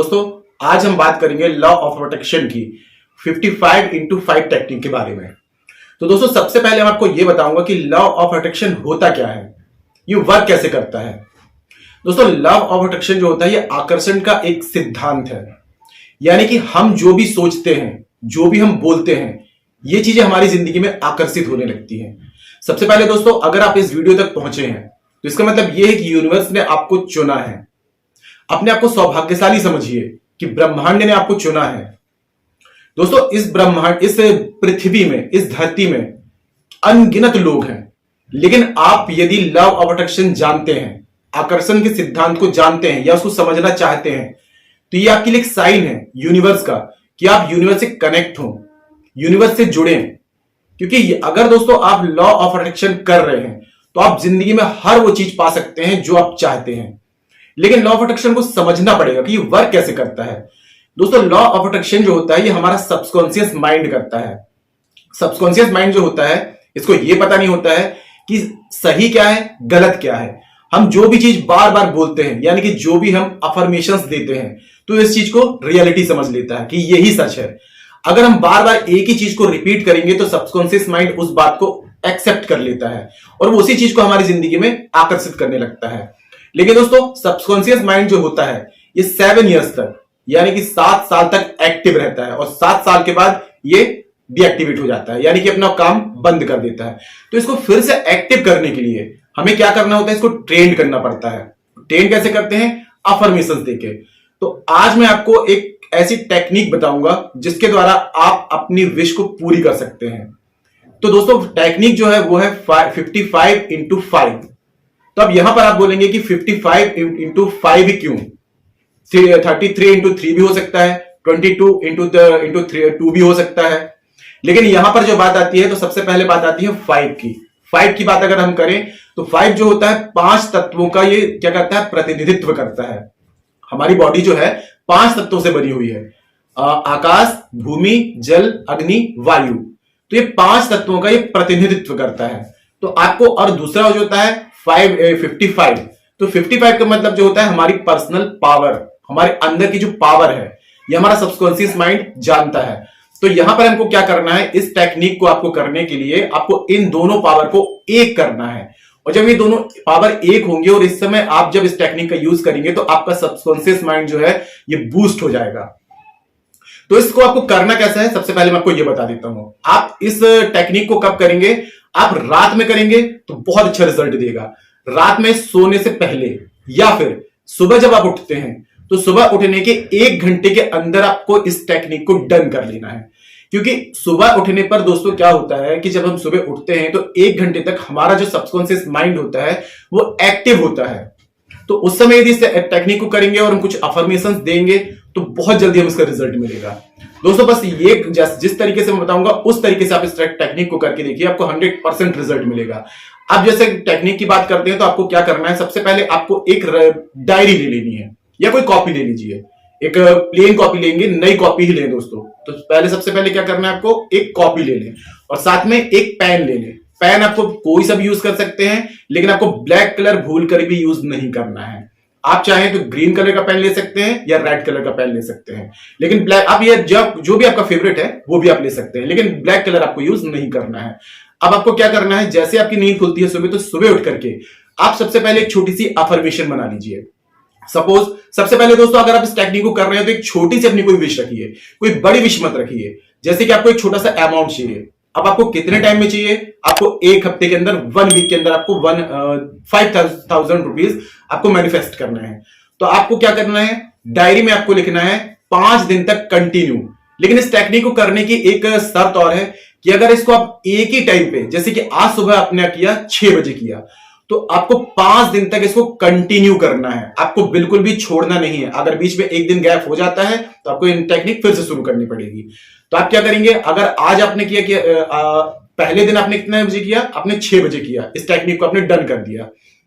दोस्तों आज हम बात करेंगे लॉ ऑफ अट्रैक्शन की 55x5 टेक्निक के बारे में। तो दोस्तों सबसे पहले मैं आपको यह बताऊंगा कि लॉ ऑफ अट्रैक्शन होता क्या है, ये वर्क कैसे करता है। दोस्तों लॉ ऑफ अट्रैक्शन जो होता है ये आकर्षण का एक सिद्धांत है, यानी कि हम जो भी सोचते हैं, जो भी हम बोलते हैं, ये चीजें हमारी जिंदगी में आकर्षित होने लगती हैं। सबसे पहले दोस्तों अगर आप इस वीडियो तक पहुंचे हैं तो इसका मतलब यह है कि यूनिवर्स ने आपको चुना है। अपने आप को सौभाग्यशाली समझिए कि ब्रह्मांड ने आपको चुना है। दोस्तों इस ब्रह्मांड, इस पृथ्वी में, इस धरती में अनगिनत लोग हैं, लेकिन आप यदि लॉ ऑफ अट्रैक्शन जानते हैं, आकर्षण के सिद्धांत को जानते हैं या उसको समझना चाहते हैं, तो ये आपके लिए एक साइन है यूनिवर्स का कि आप यूनिवर्स से कनेक्ट हो, यूनिवर्स से जुड़े। क्योंकि अगर दोस्तों आप लॉ ऑफ अट्रैक्शन कर रहे हैं तो आप जिंदगी में हर वो चीज पा सकते हैं जो आप चाहते हैं। लेकिन लॉ ऑफ अट्रैक्शन को समझना पड़ेगा कि ये वर्क कैसे करता है। दोस्तों लॉ ऑफ अट्रैक्शन जो होता है ये हमारा सबकॉन्शियस माइंड करता है। सबकॉन्शियस माइंड जो होता है इसको ये पता नहीं होता है कि सही क्या है, गलत क्या है। हम जो भी चीज बार बार बोलते हैं, यानी कि जो भी हम अफर्मेशंस देते हैं, तो इस चीज को रियलिटी समझ लेता है कि यही सच है। अगर हम बार बार एक ही चीज को रिपीट करेंगे तो सबकॉन्शियस माइंड उस बात को एक्सेप्ट कर लेता है और वो उसी चीज को हमारी जिंदगी में आकर्षित करने लगता है। लेकिन दोस्तों सबकॉन्शियस माइंड जो होता है ये 7 इयर्स तक, यानी कि 7 साल तक एक्टिव रहता है और 7 साल के बाद ये डीएक्टिवेट हो जाता है, यानी कि अपना काम बंद कर देता है। तो इसको फिर से एक्टिव करने के लिए हमें क्या करना होता है, इसको ट्रेन करना पड़ता है। ट्रेन कैसे करते हैं? अफर्मेशंस देके। तो आज मैं आपको एक ऐसी टेक्निक बताऊंगा जिसके द्वारा आप अपनी विश को पूरी कर सकते हैं। तो दोस्तों टेक्निक जो है वो है 55x5। तो अब यहां पर आप बोलेंगे कि 55x5 ही क्यों? 33x3 भी हो सकता है, 22x2 भी हो सकता है। लेकिन यहां पर जो बात आती है तो सबसे पहले बात आती है 5 की। 5 की बात अगर हम करें तो 5 जो होता है 5 तत्वों का ये क्या करता है, प्रतिनिधित्व करता है। हमारी बॉडी जो है 5 तत्वों से बनी हुई है, आकाश, भूमि, जल, अग्नि, वायु। तो ये 5 तत्वों का ये प्रतिनिधित्व करता है। तो आपको, और दूसरा जो होता है 55, तो 55 का मतलब जो होता है हमारी पर्सनल पावर, हमारे अंदर की जो पावर है ये हमारा सबकॉन्शियस माइंड जानता है। तो यहां पर हमको क्या करना है, इस टेक्निक को आपको करने के लिए आपको इन दोनों पावर को एक करना है। और जब ये दोनों पावर एक होंगे और इस समय आप जब इस टेक्निक का यूज करेंगे तो आपका सबकॉन्शियस माइंड जो है ये बूस्ट हो जाएगा। तो इसको आपको करना कैसा है, सबसे पहले मैं आपको ये बता देता हूं। आप इस टेक्निक को कब करेंगे? आप रात में करेंगे तो बहुत अच्छा रिजल्ट देगा। रात में सोने से पहले या फिर सुबह जब आप उठते हैं तो सुबह उठने के 1 घंटे के अंदर आपको इस टेक्निक को डन कर लेना है। क्योंकि सुबह उठने पर दोस्तों क्या होता है कि जब हम सुबह उठते हैं तो 1 घंटे तक हमारा जो सबकॉन्शियस माइंड होता है वो एक्टिव होता है। तो उस समय यदि इस टेक्निक को करेंगे और हम कुछ अफर्मेशंस देंगे तो बहुत जल्दी हम इसका रिजल्ट मिलेगा। दोस्तों बस ये जिस तरीके से मैं बताऊंगा उस तरीके से आप इस टेक्निक को करके देखिए, आपको 100% रिजल्ट मिलेगा। अब जैसे टेक्निक की बात करते हैं तो आपको क्या करना है, सबसे पहले आपको एक डायरी ले लेनी है या कोई कॉपी ले लीजिए। एक प्लेन कॉपी लेंगे, नई कॉपी ही लें दोस्तों। तो सबसे पहले क्या करना है, आपको एक कॉपी ले लें और साथ में एक पेन ले लें। पेन आपको कोई सा भी यूज कर सकते हैं, लेकिन आपको ब्लैक कलर भूल कर भी यूज नहीं करना है। आप चाहें तो ग्रीन कलर का पेन ले सकते हैं या रेड कलर का पेन ले सकते हैं, लेकिन ब्लैक, आप ये जो भी आपका फेवरेट है वो भी आप ले सकते हैं, लेकिन ब्लैक कलर आपको यूज नहीं करना है। अब आपको क्या करना है, जैसे आपकी नींद खुलती है सुबह, तो सुबह उठ करके आप सबसे पहले एक छोटी सी अफर्मेशन बना लीजिए। सपोज सबसे पहले दोस्तों अगर आप इस टेक्निक को कर रहे हैं तो एक छोटी सी अपनी कोई विश रखिए, कोई बड़ी विश मत रखिए। जैसे कि आपको एक छोटा सा अमाउंट चाहिए। अब आपको कितने टाइम में चाहिए? आपको 1 हफ्ते के अंदर, 1 वीक के अंदर आपको 5,000 रुपीज आपको मैनिफेस्ट करना है। तो आपको क्या करना है, डायरी में आपको लिखना है 5 दिन तक कंटिन्यू। लेकिन इस टेक्निक को करने की एक शर्त और है कि अगर इसको आप एक ही टाइम पे, जैसे कि आज सुबह आपने किया 6 बजे किया, तो आपको 5 दिन तक इसको कंटिन्यू करना है। आपको बिल्कुल भी छोड़ना नहीं है। अगर बीच में एक दिन गैप हो जाता है तो आपको इन टेक्निक फिर से शुरू करनी पड़ेगी। तो आप क्या करेंगे, अगर आज आपने किया कि पहले दिन आपने कितने बजे किया, आपने 6 बजे किया, इस टेक्निक को आपने डन कर दिया,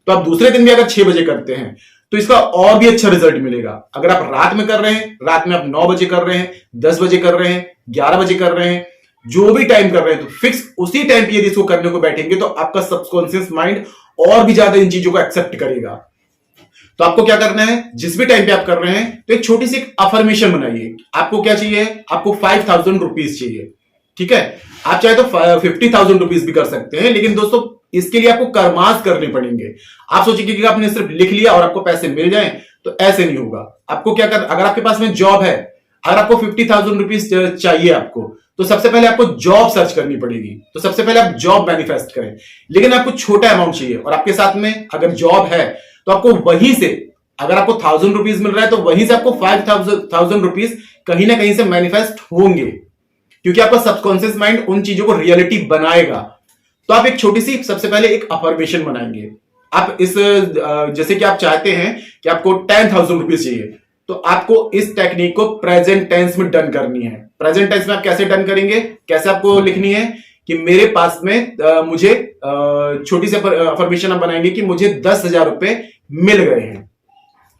तो आप दूसरे दिन भी अगर 6 बजे करते हैं तो इसका और भी अच्छा रिजल्ट मिलेगा। अगर आप रात में कर रहे हैं, रात में आप 9 बजे कर रहे हैं, 10 बजे कर रहे हैं, 11 बजे कर रहे हैं, जो भी टाइम कर रहे हैं, तो फिक्स उसी टाइम पे यदि इसको करने को बैठेंगे तो आपका सबकॉन्शियस माइंड और भी ज्यादा इन चीजों को एक्सेप्ट करेगा। तो आपको क्या करना है, जिस भी टाइम पे आप कर रहे हैं तो एक छोटी सी अफर्मेशन बनाइए। आपको क्या चाहिए, आपको 5000 रुपीज चाहिए, ठीक है। आप चाहे तो 50,000 रुपीज भी कर सकते हैं, लेकिन दोस्तों इसके लिए आपको कर्मास करने पड़ेंगे। आप सोचिए कि आपने सिर्फ लिख लिया और आपको पैसे मिल जाएं, तो ऐसे नहीं होगा। आपको क्या कर, अगर आपके पास में जॉब है, अगर आपको 50,000 रुपीज चाहिए आपको, तो सबसे पहले आपको जॉब सर्च करनी पड़ेगी। तो सबसे पहले आप जॉब मैनिफेस्ट करें, लेकिन आपको छोटा अमाउंट चाहिए और आपके साथ में अगर जॉब है तो आपको वहीं से, अगर आपको 1000 रुपीज मिल रहा है तो वहीं से आपको 5000 रुपीज कहीं ना कहीं से मैनिफेस्ट होंगे, क्योंकि आपका सबकॉन्शियस माइंड उन चीजों को रियलिटी बनाएगा। तो आप एक छोटी सी सबसे पहले एक अफर्मेशन बनाएंगे। आप इस जैसे कि आप चाहते हैं कि आपको 10,000 रुपीज चाहिए, तो आपको इस टेक्निक को प्रेजेंट टेंस में डन करनी है। प्रेजेंट टेंस में आप कैसे डन करेंगे, कैसे आपको लिखनी है कि मेरे पास में मुझे छोटी सी अफर्मेशन आप बनाएंगे कि मुझे 10,000 रुपए मिल गए हैं।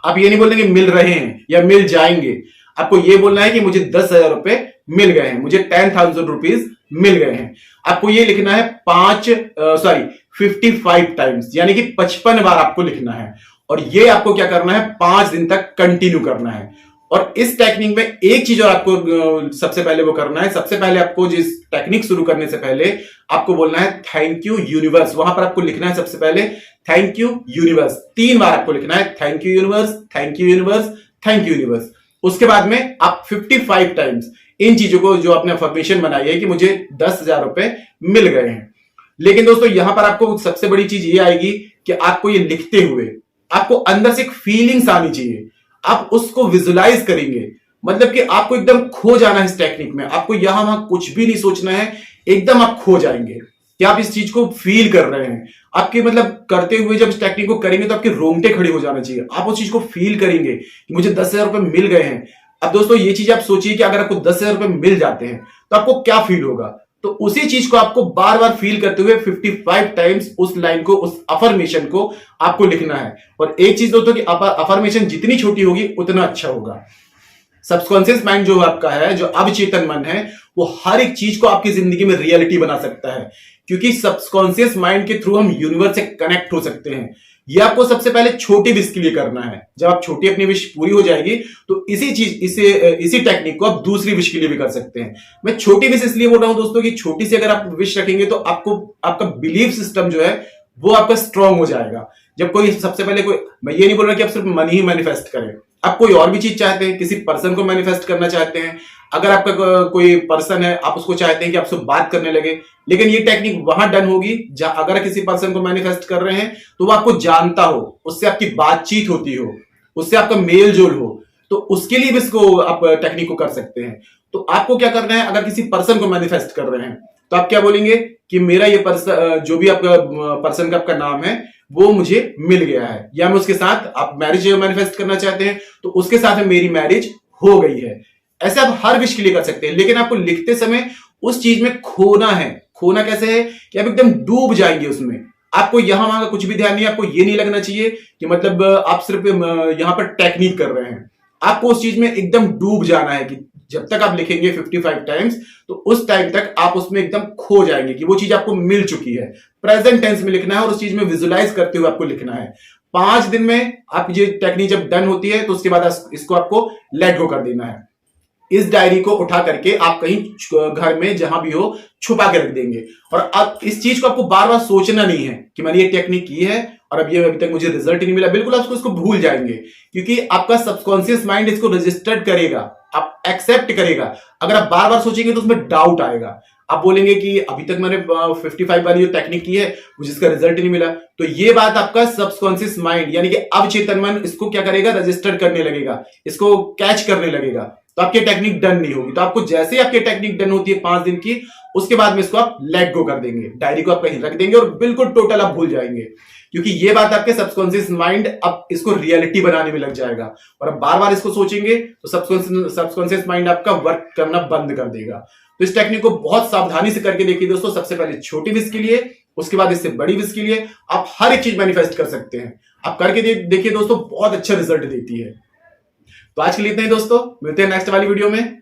आप ये नहीं बोलेंगे मिल रहे हैं या मिल जाएंगे, आपको ये बोलना है कि मुझे 10,000 रुपए मिल गए हैं, मुझे 10,000 रुपीज मिल गए हैं। आपको ये लिखना है 55 टाइम्स, यानी कि 55 बार आपको लिखना है। और ये आपको क्या करना है, 5 दिन तक कंटिन्यू करना है। और इस टेक्निक में एक चीज और आपको सबसे पहले वो करना है, सबसे पहले आपको जिस टेक्निक शुरू करने से पहले आपको बोलना है थैंक यू यूनिवर्स। वहां पर आपको लिखना है सबसे पहले थैंक यू यूनिवर्स, 3 बार आपको लिखना है thank you universe, thank you universe, thank you universe. उसके बाद में आप 55 टाइम्स इन चीजों को, जो आपने अफर्मेशन बनाई है कि मुझे 10,000 रुपए मिल गए हैं। लेकिन दोस्तों यहां पर आपको सबसे बड़ी चीज ये आएगी कि आपको ये लिखते हुए आपको अंदर से एक फीलिंग्स आनी चाहिए। आप उसको विजुलाइज करेंगे, मतलब कि आपको एकदम खो जाना है इस टेक्निक में। आपको यहां वहां कुछ भी नहीं सोचना है, एकदम आप खो जाएंगे कि आप इस चीज को फील कर रहे हैं। आपके मतलब करते हुए जब इस टेक्निक को करेंगे तो आपके रोंगटे खड़े हो जाना चाहिए। आप उस चीज को फील करेंगे कि मुझे 10,000 रुपए मिल गए हैं। अब दोस्तों ये चीज आप सोचिए कि अगर आपको 10,000 रुपए मिल जाते हैं तो आपको क्या फील होगा। तो उसी चीज को आपको बार बार फील करते हुए 55 टाइम्स उस लाइन को, उस अफर्मेशन को आपको लिखना है। और एक चीज दोस्तों कि अफर्मेशन जितनी छोटी होगी उतना अच्छा होगा। सबकॉन्शियस माइंड जो आपका है, जो अवचेतन मन है, वो हर एक चीज को आपकी जिंदगी में रियलिटी बना सकता है, क्योंकि सबकॉन्शियस माइंड के थ्रू हम यूनिवर्स से कनेक्ट हो सकते हैं। ये आपको सबसे पहले छोटी विश के लिए करना है। जब आप छोटी अपनी विश पूरी हो जाएगी तो इसी टेक्निक को आप दूसरी विश के लिए भी कर सकते हैं। मैं छोटी विश इसलिए बोल रहा हूं दोस्तों कि छोटी सी अगर आप विश रखेंगे तो आपको आपका बिलीफ सिस्टम जो है वो आपका स्ट्रांग हो जाएगा। जब कोई सबसे पहले कोई, मैं ये नहीं बोल रहा कि आप सिर्फ मनी ही मैनिफेस्ट करें, आप कोई और भी चीज चाहते हैं, किसी पर्सन को मैनिफेस्ट करना चाहते हैं, अगर आपका कोई पर्सन है आप उसको चाहते हैं कि आपसे बात करने लगे, लेकिन ये टेक्निक वहां डन होगी जहां अगर किसी पर्सन को मैनिफेस्ट कर रहे हैं तो वो आपको जानता हो, उससे आपकी बातचीत होती हो, उससे आपका मेल जोल हो, तो उसके लिए भी इसको आप टेक्निक को कर सकते हैं। तो आपको क्या करना है, अगर किसी पर्सन को मैनिफेस्ट कर रहे हैं तो आप क्या बोलेंगे कि मेरा ये पर्सन, जो भी आपका पर्सन का आपका नाम है वो मुझे मिल गया है, या मैं उसके साथ, आप मैरिज मैनिफेस्ट करना चाहते हैं तो उसके साथ में मेरी मैरिज हो गई है। ऐसे आप हर विश के लिए कर सकते हैं, लेकिन आपको लिखते समय उस चीज में खोना है। खोना कैसे है कि आप एकदम डूब जाएंगे उसमें। आपको यहां वहां का कुछ भी ध्यान नहीं, आपको ये नहीं लगना चाहिए कि मतलब आप सिर्फ यहां पर टेक्निक कर रहे हैं। आपको उस चीज में एकदम डूब जाना है कि जब तक आप लिखेंगे 55 टाइम्स तो उस टाइम तक आप उसमें एकदम खो जाएंगे कि वो चीज आपको मिल चुकी है। प्रेजेंट टेंस में लिखना है और उस चीज में विजुलाइज करते हुए आपको लिखना है। 5 दिन में आप ये टेक्निक जब डन होती है तो उसके बाद इसको आपको लेट गो कर देना है। इस डायरी को उठा करके आप कहीं घर में जहां भी हो छुपा के रख देंगे। और अब इस चीज को आपको बार बार सोचना नहीं है कि मैंने ये टेक्निक की है और अब ये अभी तक मुझे रिजल्ट ही नहीं मिला। बिल्कुल आप इसको भूल जाएंगे, क्योंकि आपका सबकॉन्शियस माइंड इसको रजिस्टर्ड करेगा, आप एक्सेप्ट करेगा। अगर आप बार बार सोचेंगे तो उसमें डाउट आएगा, आप बोलेंगे कि अभी तक मैंने 55 वाली जो टेक्निक की है मुझे इसका रिजल्ट ही नहीं मिला। तो ये बात आपका सबकॉन्शियस माइंड यानी कि अवचेतन मन इसको क्या करेगा, रजिस्टर करने लगेगा, इसको कैच करने लगेगा, तो आपकी टेक्निक डन नहीं होगी। तो आपको जैसे ही आपकी टेक्निक डन होती है 5 दिन की, उसके बाद में इसको आप लेट गो कर देंगे, डायरी को आप कहीं रख देंगे और बिल्कुल टोटल आप भूल जाएंगे, क्योंकि ये बात आपके सबकॉन्शियस माइंड अब इसको रियलिटी बनाने में लग जाएगा। और अब बार बार इसको सोचेंगे तो सबकॉन्शियस माइंड आपका वर्क करना बंद कर देगा। तो इस टेक्निक को बहुत सावधानी से करके देखिए दोस्तों। सबसे पहले छोटी विश के लिए, उसके बाद इससे बड़ी विश के लिए आप हर एक चीज मैनिफेस्ट कर सकते हैं। आप करके देखिए दोस्तों, बहुत अच्छा रिजल्ट देती है। तो आज के लिए इतना ही दोस्तों, मिलते हैं नेक्स्ट वाली वीडियो में।